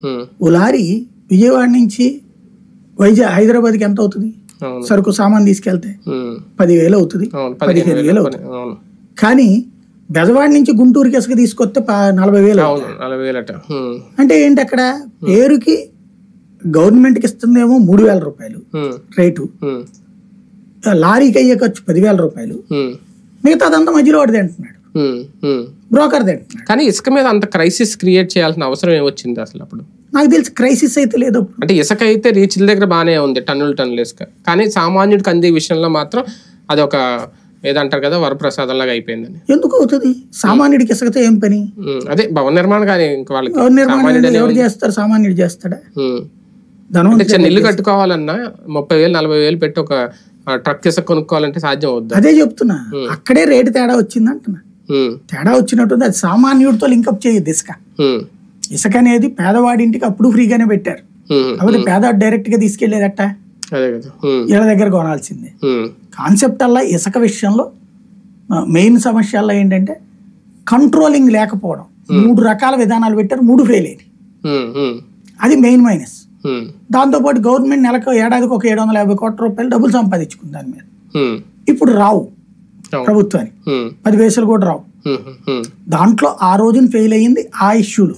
ఓ lorry Vijayawada నుంచి హైదరాబాద్కి ఎంత అవుతుంది సరుకు సామాన్ తీసుకెళ్తే 10,000 అవుతుంది, 15,000 అవుతుంది. కానీ బెజవాడ నుంచి గుంటూరుకి ఇసుక తీసుకొస్తే 40,000 అంటే ఏంటి? అక్కడ పేరుకి గవర్నమెంట్కి ఇస్తుందేమో 3,000 రూపాయలు రేటు, లారీకి అయ్యే ఖర్చు 10,000 రూపాయలు, మిగతా అదంతా మధ్యలో వాడిది అంటున్నాడు, బ్రోకర్ అంటున్నాడు. కానీ ఇసుక మీద అంత క్రైసిస్ క్రియేట్ చేయాల్సిన అవసరం ఏమొచ్చింది అసలు అప్పుడు? నాకు తెలిసి క్రైసిస్ అయితే లేదు. అంటే ఇసుక అయితే రీచ్ల దగ్గర బాగానే ఉంది, టన్నులు ఇసుక. కానీ సామాన్యుడికి అందే విషయంలో మాత్రం అది ఒక ఏదంటారు కదా వరప్రసాదం లాగా అయిపోయిందని. ఎందుకు అవుతుంది? సామాన్యుడికి ఇసుకతో ఏం పని? అదే భవన నిర్మాణం కానీ వాళ్ళకి ఎవరు చేస్తారు? సామాన్యుడు చేస్తాడా? చిన్న ఇల్లు కట్టుకోవాలన్నా 30,000 40,000 పెట్టి ఒక ట్రక్ ఇసుక కొనుక్కోవాలంటే సాధ్యం అవుద్ది. అదే చెప్తున్నా, అక్కడే రేటు తేడా వచ్చింది అంటున్నా. తేడా వచ్చినట్టుంది. అది సామాన్యుడితో లింకప్ చేయదు ఇసుక. ఇసుక అనేది పేదవాడింటికి అప్పుడు ఫ్రీగానే పెట్టారు, కాబట్టి పేదవాడు డైరెక్ట్ గా తీసుకెళ్లేదట వీళ్ళ దగ్గర కొనాల్సిందే. కాన్సెప్ట్ అలా ఇసుక విషయంలో మెయిన్ సమస్యల్లో ఏంటంటే కంట్రోలింగ్ లేకపోవడం. 3 రకాల విధానాలు పెట్టారు, 3 ఫెయిల్ అయ్యాయి. అది మెయిన్ మైనస్. దాంతోపాటు గవర్నమెంట్ నెలకు ఏడాదికి ఒక 750 కోట్ల రూపాయలు డబ్బులు సంపాదించుకుంది దాని మీద. ఇప్పుడు రావు ప్రభుత్వానికి 10 పైసలు కూడా రావు. దాంట్లో ఆ రోజున ఫెయిల్ అయ్యింది ఆ ఇష్యూలు.